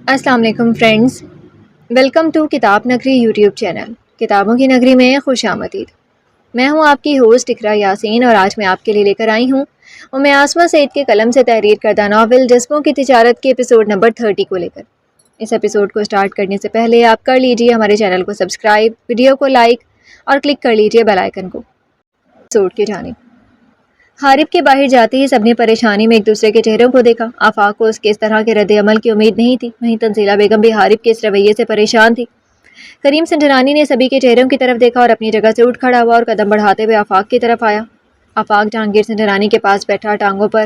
السلام علیکم friends, welcome to کتاب نگری یوٹیوب چینل۔ کتابوں کی نگری میں خوش آمدید۔ میں ہوں آپ کی ہوسٹ اقرا یاسین، اور آج میں آپ کے لیے لے کر آئی ہوں آسما سعید کے قلم سے تحریر کردہ ناول جذبوں کی تجارت کے ایپیسوڈ نمبر 30 کو لے کر۔ اس ایپیسوڈ کو سٹارٹ کرنے سے پہلے آپ کر لیجئے ہمارے چینل کو سبسکرائب، ویڈیو کو لائک اور کلک کر لیجئے بیل آئیکن کو ایپیسوڈ کی جانب۔ حارب کے باہر جاتے ہی سب نے پریشانی میں ایک دوسرے کے چہروں کو دیکھا۔ آفاق کو اس کے اس طرح کے رد عمل کی امید نہیں تھی، وہیں تنزیلہ بیگم بھی حارب کے اس رویے سے پریشان تھی۔ کریم سنجرانی نے سبھی کے چہروں کی طرف دیکھا اور اپنی جگہ سے اٹھ کھڑا ہوا اور قدم بڑھاتے ہوئے آفاق کی طرف آیا۔ آفاق جہانگیر سنجرانی کے پاس بیٹھا ٹانگوں پر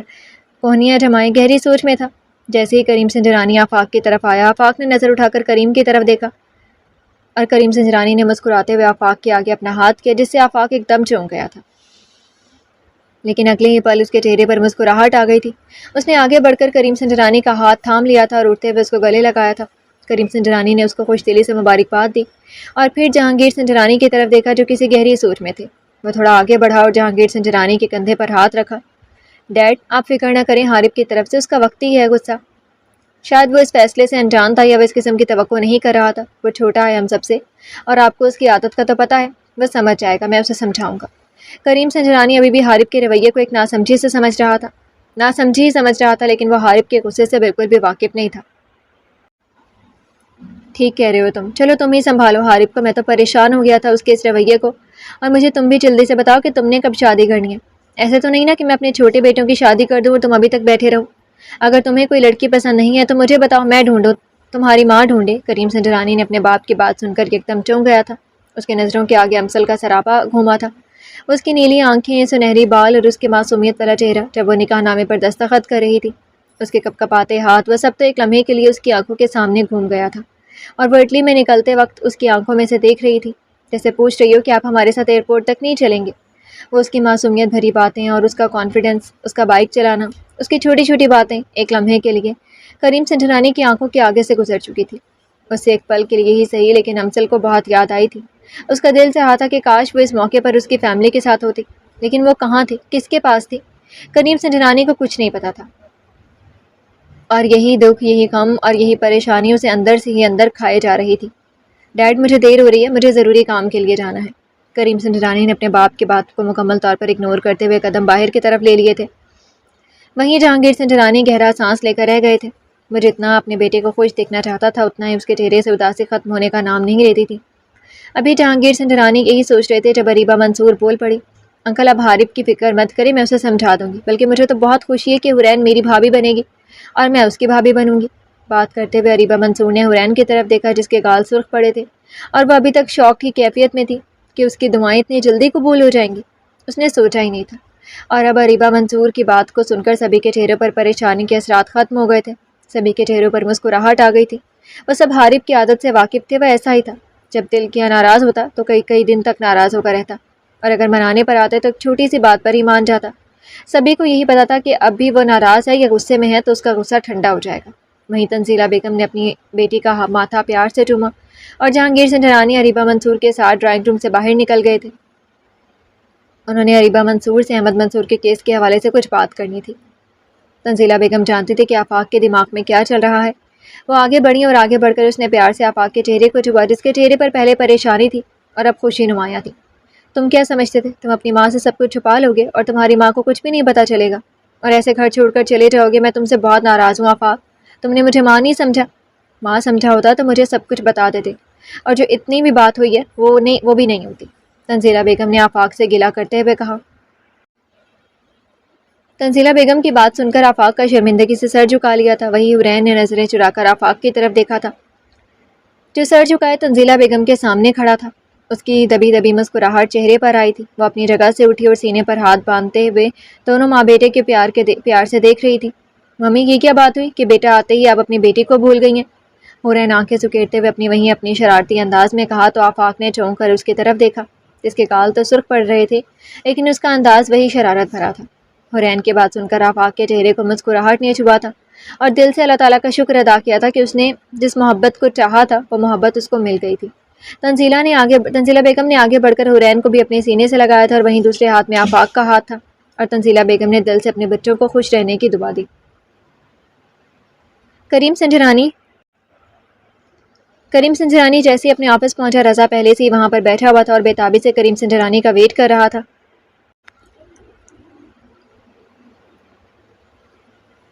کوہنیاں جمائے گہری سوچ میں تھا۔ جیسے ہی کریم سنجرانی آفاق کی طرف آیا، آفاق نے نظر اٹھا کر کریم کی طرف دیکھا اور کریم سنجرانی نے مسکراتے ہوئے آفاق کے آگے اپنا ہاتھ کیا، جس سے آفاق ایک دم چونک گیا تھا، لیکن اگلے ہی پل اس کے چہرے پر مسکراہٹ آ گئی تھی۔ اس نے آگے بڑھ کر کریم سنجرانی کا ہاتھ تھام لیا تھا اور اٹھتے ہوئے اس کو گلے لگایا تھا۔ کریم سنجرانی نے اس کو خوش دلی سے مبارکباد دی اور پھر جہانگیر سنجرانی کی طرف دیکھا جو کسی گہری سوچ میں تھے۔ وہ تھوڑا آگے بڑھا اور جہانگیر سنجرانی کے کندھے پر ہاتھ رکھا۔ ڈیڈ، آپ فکر نہ کریں، حارب کی طرف سے اس کا وقت ہی ہے غصہ۔ شاید وہ اس فیصلے سے انجان تھا یا وہ اس قسم کی توقع نہیں کر رہا تھا۔ وہ چھوٹا ہے ہم سب سے، اور آپ کو اس کی عادت کا تو پتہ ہے۔ وہ سمجھ جائے گا، میں اسے سمجھاؤں گا۔ کریم سنجرانی ابھی بھی حارب کے رویے کو ایک ناسمجھی سے سمجھ رہا تھا، ناسمجھی سمجھ رہا تھا، لیکن وہ حارب کے غصے سے بالکل بھی واقف نہیں تھا۔ ٹھیک کہہ رہے ہو تم، چلو تم ہی سنبھالو حارب کو، میں تو پریشان ہو گیا تھا اس کے اس رویے کو۔ اور مجھے تم بھی جلدی سے بتاؤ کہ تم نے کب شادی کرنی ہے۔ ایسے تو نہیں نا کہ میں اپنے چھوٹے بیٹوں کی شادی کر دوں اور تم ابھی تک بیٹھے رہو۔ اگر تمہیں کوئی لڑکی پسند نہیں ہے تو مجھے بتاؤ، میں ڈھونڈوں، تمہاری ماں ڈھونڈے۔ کریم سنجرانی نے اپنے باپ کی بات سن کر ایک دم چونک گیا تھا۔ اس کے نظروں کے آگے امسل کا سراپا گھوما تھا، اس کی نیلی آنکھیں، سنہری بال اور اس کے معصومیت والا چہرہ جب وہ نکاح نامے پر دستخط کر رہی تھی۔ اس کے کپ کپاتے ہاتھ، وہ سب تو ایک لمحے کے لیے اس کی آنکھوں کے سامنے گھوم گیا تھا، اور وہ اٹلی میں نکلتے وقت اس کی آنکھوں میں سے دیکھ رہی تھی، جیسے پوچھ رہی ہو کہ آپ ہمارے ساتھ ایئرپورٹ تک نہیں چلیں گے۔ وہ اس کی معصومیت بھری باتیں اور اس کا کانفیڈنس، اس کا بائک چلانا، اس کی چھوٹی چھوٹی باتیں ایک لمحے کے لیے کریم سنجرانی کی آنکھوں کے آگے سے گزر چکی تھی۔ اس سے ایک پل کے لیے ہی صحیح، لیکن امسل کو بہت یاد آئی تھی۔ اس کا دل چاہا تھا کہ کاش وہ اس موقع پر اس کی فیملی کے ساتھ ہوتی، لیکن وہ کہاں تھی، کس کے پاس تھی؟ کریم سنجرانی کو کچھ نہیں پتا تھا، اور یہی دکھ، یہی غم اور یہی پریشانی اسے اندر سے ہی اندر کھائے جا رہی تھی۔ ڈیڈ، مجھے دیر ہو رہی ہے، مجھے ضروری کام کے لیے جانا ہے۔ کریم سنجرانی نے اپنے باپ کی بات کو مکمل طور پر اگنور کرتے ہوئے قدم باہر کی طرف لے لیے تھے۔ وہیں جہانگیر سنجرانی گہرا سانس لے کر رہ گئے تھے۔ وہ جتنا اپنے بیٹے کو خوش دیکھنا چاہتا تھا، اتنا ہی اس کے چہرے سے اداسی ختم ہونے کا نام نہیں لیتی تھی۔ ابھی جہانگیر سنجرانی یہی سوچ رہے تھے جب اریبہ منصور بول پڑی، انکل اب حارب کی فکر مت کریں، میں اسے سمجھا دوں گی، بلکہ مجھے تو بہت خوشی ہے کہ حرین میری بھابھی بنے گی اور میں اس کی بھابھی بنوں گی۔ بات کرتے ہوئے اریبہ منصور نے حرین کی طرف دیکھا، جس کے گال سرخ پڑے تھے اور وہ ابھی تک شوق کی کیفیت میں تھی کہ اس کی دعائیں اتنی جلدی قبول ہو جائیں گی، اس نے سوچا ہی نہیں تھا۔ اور اب اریبہ منصور کی بات کو سن کر سبھی کے چہروں پر پریشانی کے اثرات ختم ہو گئے تھے، سبھی کے چہروں پر مسکراہٹ آ گئی تھی۔ وہ سب حارب کی عادت سے واقف تھے، وہ ایسا ہی تھا، جب دل کیا ناراض ہوتا تو کئی کئی دن تک ناراض ہو کر رہتا، اور اگر منانے پر آتے تو ایک چھوٹی سی بات پر ہی مان جاتا۔ سبھی کو یہی پتا تھا کہ اب بھی وہ ناراض ہے یا غصے میں ہے تو اس کا غصہ ٹھنڈا ہو جائے گا۔ وہیں تنزیلہ بیگم نے اپنی بیٹی کا ماتھا پیار سے چوما، اور جہانگیر سنجرانی اریبہ منصور کے ساتھ ڈرائنگ روم سے باہر نکل گئے تھے۔ انہوں نے اریبہ منصور سے احمد منصور کے کیس کے حوالے سے کچھ بات کرنی تھی۔ تنزیلہ بیگم جانتی تھی کہ آفاق کے دماغ میں کیا چل رہا ہے۔ وہ آگے بڑھی اور آگے بڑھ کر اس نے پیار سے آفاق کے چہرے کو چھوا، جس کے چہرے پر پہلے پریشانی تھی اور اب خوشی نمایاں تھی۔ تم کیا سمجھتے تھے تم اپنی ماں سے سب کچھ چھپا لو گے اور تمہاری ماں کو کچھ بھی نہیں پتا چلے گا اور ایسے گھر چھوڑ کر چلے جاؤ گے؟ میں تم سے بہت ناراض ہوں آفاق، تم نے مجھے ماں نہیں سمجھا۔ ماں سمجھا ہوتا تو مجھے سب کچھ بتا دیتے، اور جو اتنی بھی بات ہوئی ہے وہ بھی نہیں ہوتی، تنزیلہ بیگم نے آفاق سے گلہ کرتے ہوئے کہا۔ تنزیلہ بیگم کی بات سن کر آفاق کا شرمندگی سے سر جھکا لیا تھا۔ وہی حرین نے نظریں چرا کر آفاق کی طرف دیکھا تھا، جو سر جھکائے تنزیلہ بیگم کے سامنے کھڑا تھا۔ اس کی دبی دبی مسکراہٹ چہرے پر آئی تھی۔ وہ اپنی جگہ سے اٹھی اور سینے پر ہاتھ باندھتے ہوئے دونوں ماں بیٹے کے پیار سے دیکھ رہی تھی۔ ممی، یہ کیا بات ہوئی کہ بیٹا آتے ہی آپ اپنی بیٹی کو بھول گئی ہیں؟ حرین آنکھیں سکیڑتے ہوئے اپنی شرارتی انداز میں کہا تو آفاق نے چونک کر اس کی طرف دیکھا، جس کے گال تو سرخ پڑ رہے تھے، لیکن اس کا انداز وہی شرارت بھرا تھا۔ حرین کی بات سن کر آفاق کے چہرے کو مسکراہٹ نے چھوا تھا، اور دل سے اللہ تعالیٰ کا شکر ادا کیا تھا کہ اس نے جس محبت کو چاہا تھا وہ محبت اس کو مل گئی تھی۔ تنزیلہ بیگم نے آگے بڑھ کر حرین کو بھی اپنے سینے سے لگایا تھا، اور وہیں دوسرے ہاتھ میں آفاق کا ہاتھ تھا، اور تنزیلہ بیگم نے دل سے اپنے بچوں کو خوش رہنے کی دعا دی۔ کریم سنجرانی کریم سنجرانی جیسے ہی اپنے آفس پہنچا، رضا پہلے سے ہی وہاں پر بیٹھا ہوا تھا اور بےتابی سے کریم سنجرانی کا ویٹ کر رہا تھا۔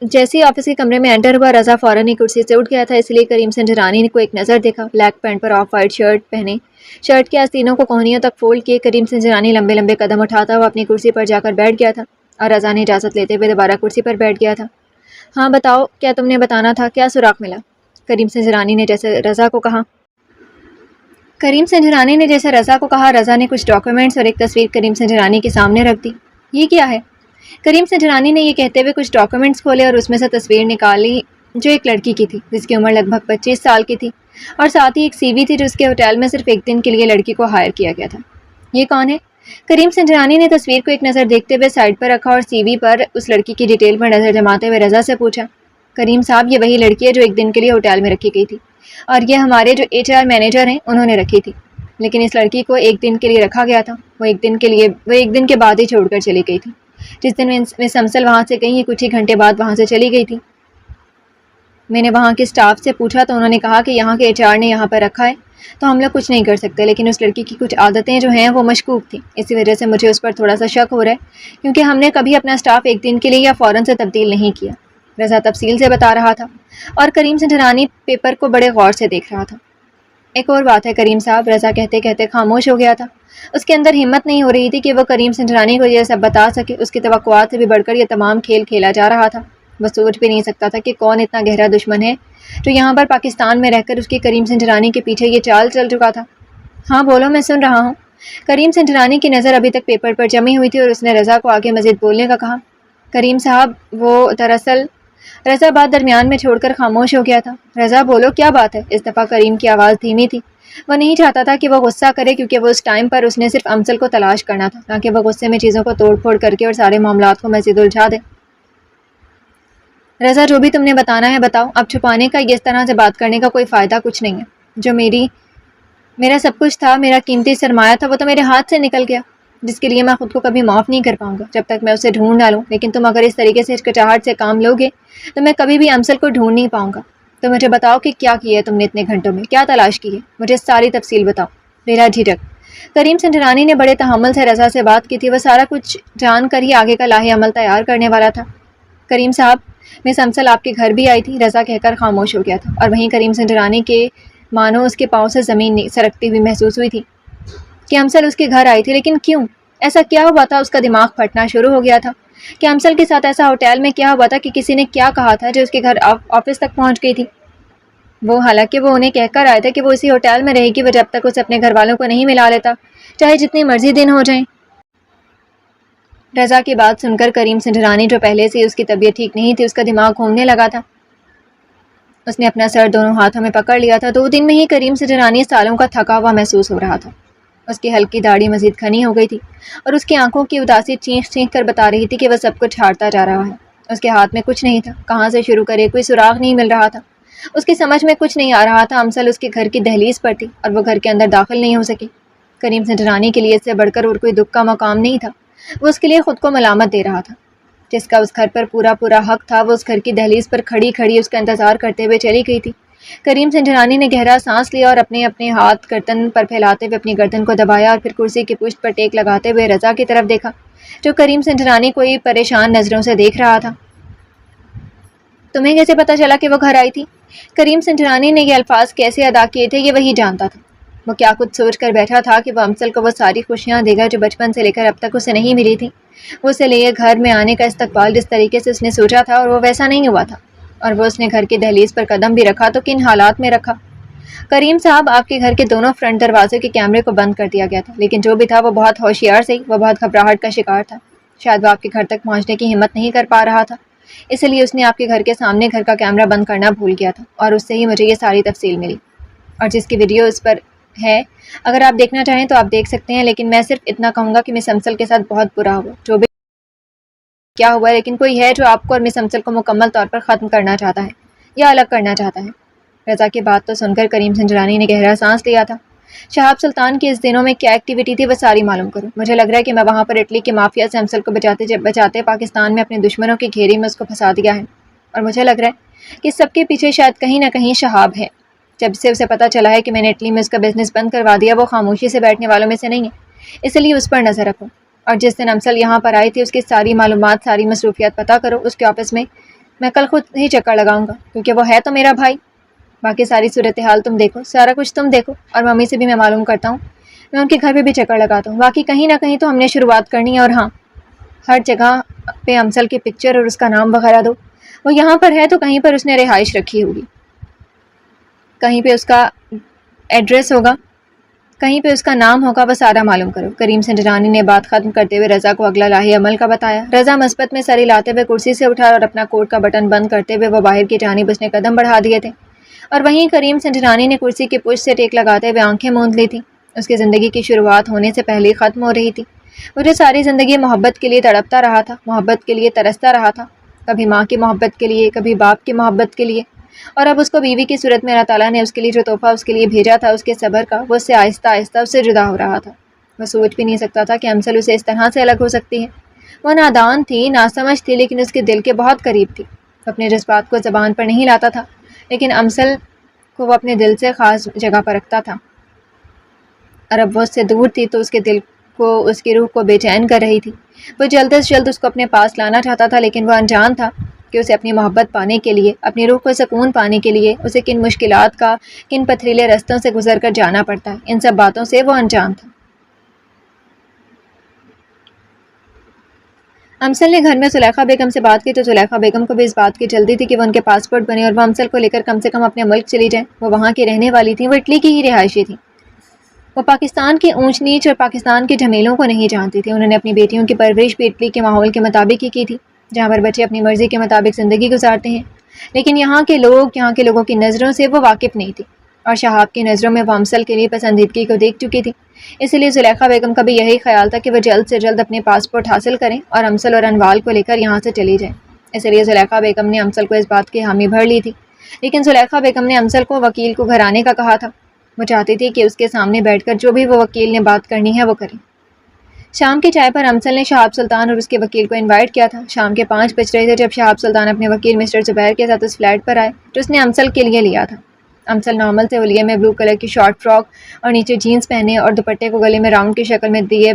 جیسے ہی آفس کے کمرے میں انٹر ہوا، رضا فوراً ہی کرسی سے اٹھ گیا تھا، اس لیے کریم سنجرانی کو ایک نظر دیکھا۔ بلیک پینٹ پر آف وائٹ شرٹ پہنے، شرٹ کے آستینوں کو کوہنیوں تک فولڈ کیے کریم سنجرانی لمبے لمبے قدم اٹھاتا ہوا اپنی کرسی پر جا کر بیٹھ گیا تھا، اور رضا نے اجازت لیتے ہوئے دوبارہ کرسی پر بیٹھ گیا تھا۔ ہاں بتاؤ، کیا تم نے بتانا تھا؟ کیا سراغ ملا؟ کریم سنجرانی نے جیسے رضا کو کہا۔ رضا نے کچھ ڈاکیومنٹس اور ایک تصویر کریم سنجرانی کے سامنے رکھ دی۔ یہ کیا ہے؟ کریم سنجرانی نے یہ کہتے ہوئے کچھ ڈاکیومنٹس کھولے اور اس میں سے تصویر نکالی جو ایک لڑکی کی تھی، جس کی عمر لگ بھگ 25 سال کی تھی، اور ساتھ ہی ایک سی وی تھی جو اس کے ہوٹل میں صرف ایک دن کے لیے لڑکی کو ہائر کیا گیا تھا۔ یہ کون ہے؟ کریم سنجرانی نے تصویر کو ایک نظر دیکھتے ہوئے سائڈ پر رکھا اور سی وی پر اس لڑکی کی ڈیٹیل پر نظر جماتے ہوئے رضا سے پوچھا، کریم صاحب، یہ وہی لڑکی ہے جو ایک دن کے لیے ہوٹل میں رکھی گئی تھی، اور یہ ہمارے جو HR مینیجر ہیں انہوں نے رکھی تھی، لیکن اس لڑکی کو ایک دن کے لیے رکھا گیا تھا، وہ ایک دن کے بعد ہی چھوڑ کر چلی گئی تھی۔ جس دن مس امسل وہاں سے گئی، کچھ ہی گھنٹے بعد وہاں سے چلی گئی تھی۔ میں نے وہاں کے سٹاف سے پوچھا تو انہوں نے کہا کہ یہاں کے HR نے یہاں پر رکھا ہے، تو ہم لوگ کچھ نہیں کر سکتے، لیکن اس لڑکی کی کچھ عادتیں جو ہیں وہ مشکوک تھیں، اسی وجہ سے مجھے اس پر تھوڑا سا شک ہو رہا ہے، کیونکہ ہم نے کبھی اپنا سٹاف ایک دن کے لیے یا فوراً سے تبدیل نہیں کیا۔ رضا تفصیل سے بتا رہا تھا، اور کریم سنجرانی پیپر کو بڑے غور سے دیکھ رہا تھا۔ ایک اور بات ہے کریم صاحب، رضا کہتے کہتے خاموش ہو گیا تھا۔ اس کے اندر ہمت نہیں ہو رہی تھی کہ وہ کریم سنجرانی کو یہ سب بتا سکے۔ اس کی توقعات سے بھی بڑھ کر یہ تمام کھیل کھیلا جا رہا تھا۔ وہ سوچ بھی نہیں سکتا تھا کہ کون اتنا گہرا دشمن ہے جو یہاں پر پاکستان میں رہ کر اس کی کریم سنجرانی کے پیچھے یہ چال چل چکا تھا۔ ہاں بولو، میں سن رہا ہوں۔ کریم سنجرانی کی نظر ابھی تک پیپر پر جمی ہوئی تھی اور اس نے رضا کو آگے مزید بولنے کا کہا۔ کریم صاحب، وہ دراصل… رضا بات درمیان میں چھوڑ کر خاموش ہو گیا تھا۔ رضا بولو، کیا بات ہے؟ اس دفعہ کریم کی آواز دھیمی تھی۔ وہ نہیں چاہتا تھا کہ وہ غصہ کرے، کیونکہ وہ اس ٹائم پر اس نے صرف امسل کو تلاش کرنا تھا، تاکہ وہ غصے میں چیزوں کو توڑ پھوڑ کر کے اور سارے معاملات کو مزید الجھا دے۔ رضا، جو بھی تم نے بتانا ہے بتاؤ، اب چھپانے کا اس طرح سے بات کرنے کا کوئی فائدہ کچھ نہیں ہے۔ جو میرا سب کچھ تھا، میرا قیمتی سرمایہ تھا، وہ تو میرے ہاتھ سے نکل گیا، جس کے لیے میں خود کو کبھی معاف نہیں کر پاؤں گا جب تک میں اسے ڈھونڈ ڈالوں۔ لیکن تم اگر اس طریقے سے ہچکچاہٹ سے کام لوگے تو میں کبھی بھی امسل کو ڈھونڈ نہیں پاؤں گا۔ تو مجھے بتاؤ کہ کیا کیا ہے تم نے اتنے گھنٹوں میں، کیا تلاش کی ہے؟ مجھے ساری تفصیل بتاؤ بلا جھجک۔ کریم سنجرانی نے بڑے تحمل سے رضا سے بات کی تھی، وہ سارا کچھ جان کر ہی آگے کا لاہے عمل تیار کرنے والا تھا۔ کریم صاحب، مس امسل آپ کے گھر بھی آئی تھی، رضا کہہ کر خاموش ہو گیا تھا، اور وہیں کریم سنجرانی کے مانو اس کے پاؤں سے زمین سرکتی ہوئی محسوس ہوئی تھی کہ امسل اس کے گھر آئی تھی، لیکن کیوں؟ ایسا کیا ہوا تھا؟ اس کا دماغ پھٹنا شروع ہو گیا تھا کہ امسل کے ساتھ ایسا ہوٹل میں کیا ہوا تھا کہ کسی نے کیا کہا تھا جو اس کے گھر آفس تک پہنچ گئی تھی۔ حالانکہ وہ انہیں کہہ کر آئے تھے کہ وہ اسی ہوٹل میں رہے گی، وہ جب تک اسے اپنے گھر والوں کو نہیں ملا لیتا، چاہے جتنی مرضی دن ہو جائیں۔ رضا کی بات سن کر کریم سنجرانی، جو پہلے سے اس کی طبیعت ٹھیک نہیں تھی، اس کا دماغ گھومنے لگا تھا۔ اس نے اپنا سر دونوں ہاتھوں میں پکڑ لیا تھا۔ 2 دن میں ہی کریم سنجرانی سالوں کا تھکا ہوا محسوس ہو رہا تھا۔ اس کی ہلکی داڑھی مزید گھنی ہو گئی تھی، اور اس کی آنکھوں کی اداسی چینخ چینخ کر بتا رہی تھی کہ وہ سب کچھ ہارتا جا رہا ہے۔ اس کے ہاتھ میں کچھ نہیں تھا، کہاں سے شروع کرے، کوئی سراغ نہیں مل رہا تھا۔ اس کی سمجھ میں کچھ نہیں آ رہا تھا۔ امسل اس کے گھر کی دہلیز پر تھی اور وہ گھر کے اندر داخل نہیں ہو سکی۔ کریم سنجرانی کے لیے اس سے بڑھ کر اور کوئی دکھ کا مقام نہیں تھا۔ وہ اس کے لیے خود کو ملامت دے رہا تھا۔ جس کا اس گھر پر پورا حق تھا، وہ اس گھر کی دہلیز پر کھڑی کھڑی اس کا انتظار کرتے ہوئے چلی گئی تھی۔ کریم سنجرانی نے گہرا سانس لیا اور اپنے ہاتھ گردن پر پھیلاتے ہوئے اپنی گردن کو دبایا، اور پھر کرسی کی پشت پر ٹیک لگاتے ہوئے رضا کی طرف دیکھا، جو کریم سنجرانی کو پریشان نظروں سے دیکھ رہا تھا۔ تمہیں کیسے پتا چلا کہ وہ گھر آئی تھی؟ کریم سنجرانی نے یہ الفاظ کیسے ادا کیے تھے یہ وہی جانتا تھا۔ وہ کیا کچھ سوچ کر بیٹھا تھا کہ وہ امسل کو وہ ساری خوشیاں دے گا جو بچپن سے لے کر اب تک اسے نہیں ملی تھی۔ وہ اسے لے گھر میں آنے کا استقبال جس طریقے سے اس نے سوچا تھا، اور وہ ویسا نہیں ہوا تھا، اور وہ اس نے گھر کی دہلیز پر قدم بھی رکھا تو کن حالات میں رکھا۔ کریم صاحب، آپ کے گھر کے دونوں فرنٹ دروازے کے کیمرے کو بند کر دیا گیا تھا، لیکن جو بھی تھا وہ بہت ہوشیار سے، وہ بہت گھبراہٹ کا شکار تھا۔ شاید وہ آپ کے گھر تک پہنچنے کی ہمت نہیں کر پا رہا تھا، اس لیے اس نے آپ کے گھر کے سامنے گھر کا کیمرہ بند کرنا بھول گیا تھا، اور اس سے ہی مجھے یہ ساری تفصیل ملی، اور جس کی ویڈیو اس پر ہے، اگر آپ دیکھنا چاہیں تو آپ دیکھ سکتے ہیں۔ لیکن میں صرف اتنا کہوں گا کہ مس امسل کے ساتھ بہت برا ہوا، جو بھی کیا ہوا ہے، لیکن کوئی ہے جو آپ کو اور مس امسل کو مکمل طور پر ختم کرنا چاہتا ہے یا الگ کرنا چاہتا ہے۔ رضا کی بات تو سن کر کریم سنجرانی نے گہرا سانس لیا تھا۔ شہاب سلطان کی اس دنوں میں کیا ایکٹیویٹی تھی وہ ساری معلوم کروں۔ مجھے لگ رہا ہے کہ میں وہاں پر اٹلی کے مافیا سے امسل کو بچاتے پاکستان میں اپنے دشمنوں کی گھیری میں اس کو پھنسا دیا ہے، اور مجھے لگ رہا ہے کہ سب کے پیچھے شاید کہیں نہ کہیں شہاب ہے۔ جب سے اسے پتہ چلا ہے کہ میں نے اٹلی میں اس کا بزنس بند کروا دیا، وہ خاموشی سے بیٹھنے والوں میں سے نہیں ہے، اس لیے اس پر نظر رکھو، اور جس دن امسل یہاں پر آئی تھی اس کی ساری معلومات، ساری مصروفیات پتہ کرو اس کے آفس میں کل خود ہی چکر لگاؤں گا، کیونکہ وہ ہے تو میرا بھائی۔ باقی ساری صورتحال تم دیکھو، سارا کچھ تم دیکھو، اور ممی سے بھی میں معلوم کرتا ہوں، میں ان کے گھر پہ بھی چکر لگاتا ہوں، باقی کہیں نہ کہیں تو ہم نے شروعات کرنی ہے، اور ہاں، ہر جگہ پہ امسل کی پکچر اور اس کا نام وغیرہ دو، وہ یہاں پر ہے تو کہیں پر اس نے رہائش رکھی ہوگی، کہیں پہ اس کا ایڈریس ہوگا، کہیں پہ اس کا نام ہوگا، وہ سارا معلوم کرو۔ کریم سنجرانی نے بات ختم کرتے ہوئے رضا کو اگلا لاہے عمل کا بتایا۔ رضا مثبت میں سر ہلاتے ہوئے کرسی سے اٹھا اور اپنا کوٹ کا بٹن بند کرتے ہوئے وہ باہر کی جانب اس نے قدم بڑھا دیے تھے، اور وہیں کریم سنجرانی نے کرسی کی پشت سے ٹیک لگاتے ہوئے آنکھیں موند لی تھیں۔ اس کی زندگی کی شروعات ہونے سے پہلے ختم ہو رہی تھی۔ وہ جو ساری زندگی محبت کے لیے تڑپتا رہا تھا، محبت کے لیے ترستا رہا تھا، کبھی ماں کی محبت کے لیے، کبھی باپ کی محبت کے لیے، اور اب اس کو بیوی کی صورت میں اللہ تعالیٰ نے اس کے لیے جو تحفہ اس کے لیے بھیجا تھا، اس کے صبر کا، وہ اس سے آہستہ آہستہ اس سے جدا ہو رہا تھا۔ وہ سوچ بھی نہیں سکتا تھا کہ امسل اسے اس طرح سے الگ ہو سکتی ہے۔ وہ نادان تھی، ناسمجھ تھی، لیکن اس کے دل کے بہت قریب تھی۔ وہ اپنے جذبات کو زبان پر نہیں لاتا تھا، لیکن امسل کو وہ اپنے دل سے خاص جگہ پر رکھتا تھا، اور اب وہ اس سے دور تھی تو اس کے دل کو، اس کی روح کو بے چین کر رہی تھی۔ وہ جلد از جلد اس کو اپنے پاس لانا چاہتا تھا، لیکن وہ انجان تھا کہ اسے اپنی محبت پانے کے لیے، اپنی روح کو سکون پانے کے لیے اسے کن مشکلات کا، کن پتھریلے رستوں سے گزر کر جانا پڑتا ہے۔ ان سب باتوں سے وہ انجان تھا۔ امسل نے گھر میں زلیخا بیگم سے بات کی تو زلیخا بیگم کو بھی اس بات کی جلدی تھی کہ وہ ان کے پاسپورٹ بنے اور وہ امسل کو لے کر کم سے کم اپنے ملک چلی جائیں۔ وہ وہاں کی رہنے والی تھیں، وہ اٹلی کی ہی رہائشی تھیں۔ وہ پاکستان کی اونچ نیچ اور پاکستان کے جھمیلوں کو نہیں جانتی تھی۔ انہوں نے اپنی بیٹیوں کی پرورش بھی اٹلی کے ماحول کے مطابق ہی کی تھی، جہاں پر بچے اپنی مرضی کے مطابق زندگی گزارتے ہیں، لیکن یہاں کے لوگوں کی نظروں سے وہ واقف نہیں تھی، اور شہاب کی نظروں میں وہ امسل کے لیے پسندیدگی کو دیکھ چکی تھی۔ اس لیے زلیخا بیگم کا بھی یہی خیال تھا کہ وہ جلد سے جلد اپنے پاسپورٹ حاصل کریں اور امسل اور انوال کو لے کر یہاں سے چلی جائیں۔ اس لیے زلیخا بیگم نے امسل کو اس بات کی حامی بھر لی تھی، لیکن زلیخا بیگم نے امسل کو وکیل کو گھر آنے کا کہا تھا۔ وہ چاہتی تھی کہ اس کے سامنے بیٹھ کر جو بھی وہ وکیل نے بات کرنی ہے وہ کرے۔ شام کی چائے پر امسل نے شہاب سلطان اور اس کے وکیل کو انوائٹ کیا تھا۔ شام کے 5 بج رہے تھے جب شہاب سلطان اپنے وکیل مسٹر زبیر کے ساتھ اس فلیٹ پر آئے جو اس نے امسل کے لیے لیا تھا۔ امسل نارمل سے ہولیے میں بلو کلر کی شارٹ فراک اور نیچے جینز پہنے اور دوپٹے کو گلے میں راؤنڈ کی شکل میں دیے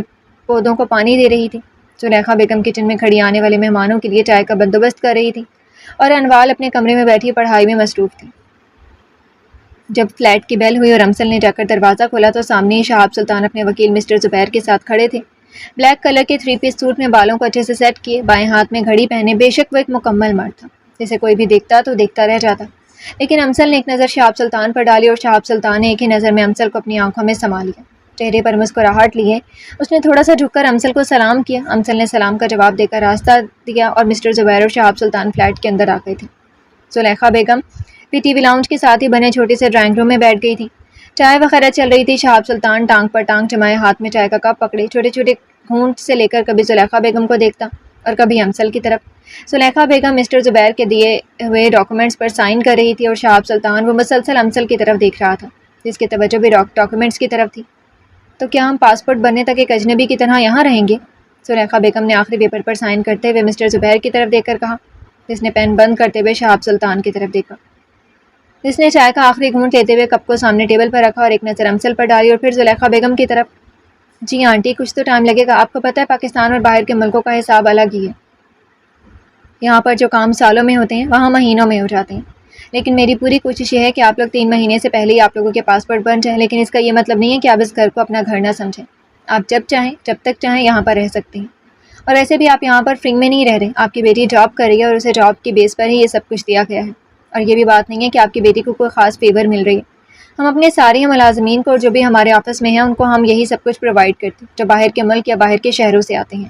پودوں کو پانی دے رہی تھی۔ زلیخا بیگم کچن میں کھڑی آنے والے مہمانوں کے لیے چائے کا بندوبست کر رہی تھی، اور انوال اپنے کمرے میں بیٹھی پڑھائی میں مصروف تھی۔ جب فلیٹ کی بیل ہوئی اور امسل نے جا کر دروازہ کھولا تو سامنے ہی شہاب سلطان اپنے وکیل مسٹر زبیر کے ساتھ کھڑے تھے۔ بلیک کلر کے 3 پیس سوٹ میں بالوں کو اچھے سے سیٹ کیے، بائیں ہاتھ میں گھڑی پہنے، بے شک وہ ایک مکمل مرد تھا جسے کوئی بھی دیکھتا تو دیکھتا رہ جاتا، لیکن امسل نے ایک نظر شہاب سلطان پر ڈالی اور شہاب سلطان نے ایک ہی نظر میں امسل کو اپنی آنکھوں میں سما لیا۔ چہرے پر مسکراہٹ لیے اس نے تھوڑا سا جھک کر امسل کو سلام کیا۔ امسل نے سلام کا جواب دے کر راستہ دیا اور مسٹر زبیر اور شہاب سلطان فلیٹ کے اندر آ گئے تھے۔ زلیخا بیگم بھی ٹی وی لاؤنج کے ساتھ ہی بنے چھوٹے سے ڈرائنگ روم میں بیٹھ گئی تھی۔ چائے وغیرہ چل رہی تھی۔ شہاب سلطان ٹانگ پر ٹانگ جمائے ہاتھ میں چائے کا کپ پکڑے چھوٹے چھوٹے گھونٹ سے لے کر کبھی زلیخا بیگم کو دیکھتا اور کبھی امسل کی طرف۔ زلیخا بیگم مسٹر زبیر کے دیے ہوئے ڈاکومنٹس پر سائن کر رہی تھی اور شہاب سلطان وہ مسلسل امسل کی طرف دیکھ رہا تھا، جس کی توجہ بھی ڈاکومنٹس کی طرف تھی۔ تو کیا ہم پاسپورٹ بننے تک ایک اجنبی کی طرح یہاں رہیں گے؟ زلیخا بیگم نے آخری پیپر پر سائن کرتے ہوئے مسٹر زبیر کی طرف دیکھ کر کہا، جس نے پین بند کرتے ہوئے شہاب سلطان کی طرف دیکھا، جس نے چائے کا آخری گھونٹ لیتے ہوئے کپ کو سامنے ٹیبل پر رکھا اور ایک نظر امسل پر ڈالی اور پھر زلیخا بیگم کی طرف۔ جی آنٹی، کچھ تو ٹائم لگے گا، آپ کو پتہ ہے پاکستان اور باہر کے ملکوں کا حساب الگ ہی ہے۔ یہاں پر جو کام سالوں میں ہوتے ہیں وہاں مہینوں میں ہو جاتے ہیں، لیکن میری پوری کوشش یہ ہے کہ آپ لوگ 3 مہینے سے پہلے ہی آپ لوگوں کے پاسپورٹ بن جائیں، لیکن اس کا یہ مطلب نہیں ہے کہ آپ اس گھر کو اپنا گھر نہ سمجھیں۔ آپ جب چاہیں، جب تک چاہیں یہاں پر رہ سکتے ہیں، اور ایسے بھی آپ یہاں پر فرنگ میں نہیں رہ رہے، آپ کی بیٹی جاب کر رہی ہے اور اسے جاب کی بیس پر ہی یہ سب کچھ دیا گیا ہے، اور یہ بھی بات نہیں ہے کہ آپ کی بیٹی کو کوئی خاص فیور مل رہی ہے۔ ہم اپنے سارے ملازمین کو اور جو بھی ہمارے آفس میں ہیں ان کو ہم یہی سب کچھ پرووائڈ کرتے ہیں جو باہر کے ملک یا باہر کے شہروں سے آتے ہیں۔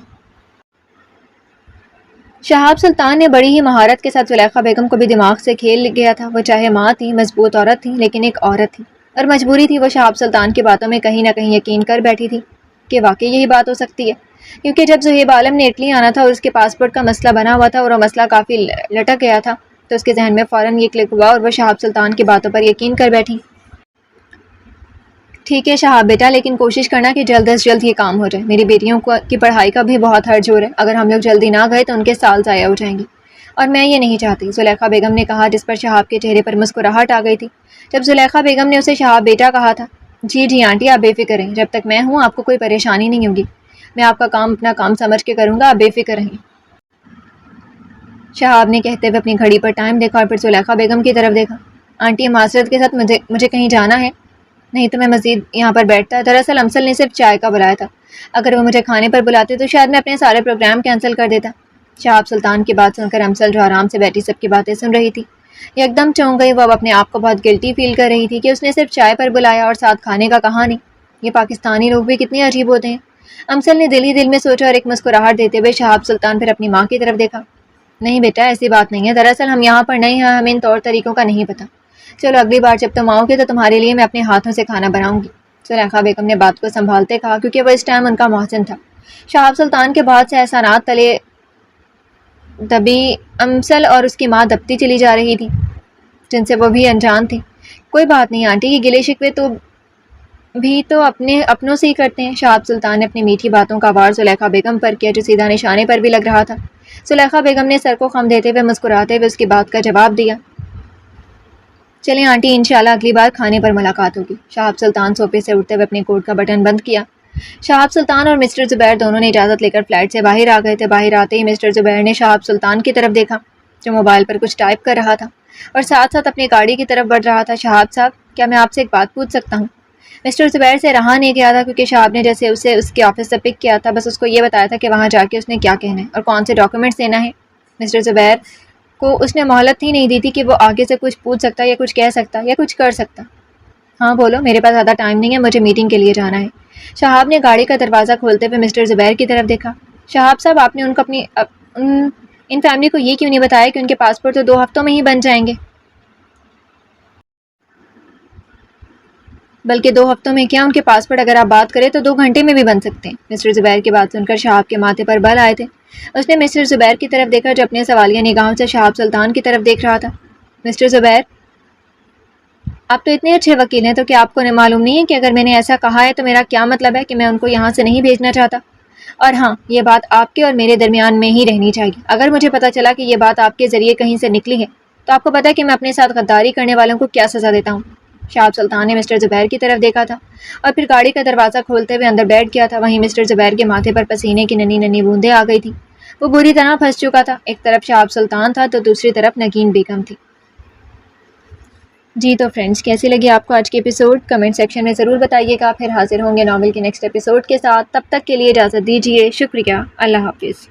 شہاب سلطان نے بڑی ہی مہارت کے ساتھ زلیخا بیگم کو بھی دماغ سے کھیل گیا تھا۔ وہ چاہے ماں تھی، مضبوط عورت تھی، لیکن ایک عورت تھی، اور مجبوری تھی وہ شہاب سلطان کی باتوں میں کہیں نہ کہیں یقین کر بیٹھی تھی کہ واقعی یہی بات ہو سکتی ہے، کیونکہ جب زہیب عالم نے اٹلی آنا تھا اور اس کے پاسپورٹ کا مسئلہ بنا ہوا تھا اور وہ مسئلہ کافی لٹک گیا تھا تو اس کے ذہن میں فوراً یہ کلک ہوا اور وہ شہاب سلطان کی باتوں پر یقین کر بیٹھی۔ ٹھیک ہے شہاب بیٹا، لیکن کوشش کرنا کہ جلد از جلد یہ کام ہو جائے۔ میری بیٹیوں کی پڑھائی کا بھی بہت حرج ہو رہا ہے، اگر ہم لوگ جلدی نہ گئے تو ان کے سال ضائع ہو جائیں گے، اور میں یہ نہیں چاہتی، زلیخا بیگم نے کہا، جس پر شہاب کے چہرے پر مسکراہٹ آ گئی تھی جب زلیخا بیگم نے اسے شہاب بیٹا کہا تھا۔ جی جی آنٹی، آپ بے فکر رہیں، جب تک میں ہوں آپ کو کوئی پریشانی نہیں ہوگی، میں آپ کا کام اپنا کام سمجھ کے کروں گا، آپ بے فکر رہیں۔ شہاب نے کہتے ہوئے اپنی گھڑی پر ٹائم دیکھا اور پھر زلیخا بیگم کی طرف دیکھا۔ آنٹی، معذرت کے ساتھ مجھے کہیں جانا ہے، نہیں تو میں مزید یہاں پر بیٹھتا۔ دراصل امسل نے صرف چائے کا بلایا تھا، اگر وہ مجھے کھانے پر بلاتے تو شاید میں اپنے سارے پروگرام کینسل کر دیتا۔ شہاب سلطان کی بات سن کر امسل، جو آرام سے بیٹھی سب کی باتیں سن رہی تھی، ایک دم چونک گئی۔ وہ اب اپنے آپ کو بہت گلٹی فیل کر رہی تھی کہ اس نے صرف چائے پر بلایا اور ساتھ کھانے کا کہا نہیں۔ یہ پاکستانی لوگ بھی کتنے عجیب ہوتے ہیں، امسل نے دل ہی دل میں سوچا اور ایک مسکراہٹ دیتے ہوئے شہاب سلطان پھر اپنی ماں کی طرف دیکھا۔ نہیں بیٹا، ایسی بات نہیں ہے، دراصل ہم یہاں پر نئے ہیں، ہمیں ان طور طریقوں کا نہیں پتہ۔ چلو اگلی بار جب تم آؤ گے تو تمہارے لیے میں اپنے ہاتھوں سے کھانا بناؤں گی، زلیخا بیگم نے بات کو سنبھالتے کہا، کیونکہ وہ اس ٹائم ان کا محسن تھا۔ شہاب سلطان کے بہت سے احسانات تلے دبی امسل اور اس کی ماں دبتی چلی جا رہی تھی، جن سے وہ بھی انجان تھی۔ کوئی بات نہیں آنٹی، یہ گلے شکوے تو اپنے اپنوں سے ہی کرتے ہیں۔ شہاب سلطان نے اپنی میٹھی باتوں کا وار زلیخا بیگم پر کیا، جو سیدھا نشانے پر بھی لگ رہا تھا۔ زلیخا بیگم نے سر کو خم دیتے ہوئے مسکراتے ہوئے اس کی بات کا جواب دیا۔ چلیں آنٹی، انشاءاللہ اگلی بار کھانے پر ملاقات ہوگی۔ شہاب سلطان صوفے سے اٹھتے ہوئے اپنے کوٹ کا بٹن بند کیا۔ شہاب سلطان اور مسٹر زبیر دونوں نے اجازت لے کر فلیٹ سے باہر آ گئے تھے۔ باہر آتے ہی مسٹر زبیر نے شہاب سلطان کی طرف دیکھا، جو موبائل پر کچھ ٹائپ کر رہا تھا اور ساتھ ساتھ اپنی گاڑی کی طرف بڑھ رہا تھا۔ شہاب صاحب، کیا میں آپ سے ایک بات پوچھ سکتا ہوں؟ مسٹر زبیر سے رہا نہیں گیا تھا، کیونکہ شہاب نے جیسے اسے اس کے آفس سے پک کیا تھا، بس اس کو یہ بتایا تھا کہ وہاں جا کے اس نے کیا کہنا ہے اور کون سے ڈاکیومنٹس دینا ہے۔ مسٹر زبیر کو اس نے مہلت ہی نہیں دی تھی کہ وہ آگے سے کچھ پوچھ سکتا یا کچھ کہہ سکتا یا کچھ کر سکتا۔ ہاں بولو، میرے پاس زیادہ ٹائم نہیں ہے، مجھے میٹنگ کے لیے جانا ہے۔ شہاب نے گاڑی کا دروازہ کھولتے ہوئے مسٹر زبیر کی طرف دیکھا۔ شہاب صاحب، آپ نے ان کو ان فیملی کو یہ کیوں نہیں بتایا کہ ان کے پاسپورٹ تو 2 ہفتوں میں ہی بن جائیں گے؟ بلکہ 2 ہفتوں میں کیا، ان کے پاسپورٹ اگر آپ بات کریں تو 2 گھنٹے میں بھی بن سکتے ہیں۔ مسٹر زبیر کی بات سن کر شہاب کے ماتھے پر بل آئے تھے۔ اس نے مسٹر زبیر کی طرف دیکھا، جو اپنے سوالیہ نگاہوں سے شہاب سلطان کی طرف دیکھ رہا تھا۔ مسٹر زبیر، آپ تو اتنے اچھے وکیل ہیں، تو کیا آپ کو معلوم نہیں ہے کہ اگر میں نے ایسا کہا ہے تو میرا کیا مطلب ہے، کہ میں ان کو یہاں سے نہیں بھیجنا چاہتا؟ اور ہاں، یہ بات آپ کے اور میرے درمیان میں ہی رہنی چاہیے۔ اگر مجھے پتہ چلا کہ یہ بات آپ کے ذریعے کہیں سے نکلی ہے تو آپ کو پتہ ہے کہ میں اپنے ساتھ غداری کرنے والوں کو کیا سزا دیتا ہوں۔ شہاب سلطان نے مسٹر زبیر کی طرف دیکھا تھا اور پھر گاڑی کا دروازہ کھولتے ہوئے اندر بیٹھ گیا تھا۔ وہیں مسٹر زبیر کے ماتھے پر پسینے کی ننھی ننھی بوندیں آ گئی تھی، وہ بری طرح پھنس چکا تھا۔ ایک طرف شہاب سلطان تھا تو دوسری طرف نگین بیگم تھی۔ جی تو فرینڈز، کیسی لگی آپ کو آج کی ایپیسوڈ؟ کمنٹ سیکشن میں ضرور بتائیے گا۔ پھر حاضر ہوں گے ناول کے نیکسٹ ایپیسوڈ کے ساتھ، تب تک کے لیے اجازت دیجیے۔ شکریہ، اللہ حافظ۔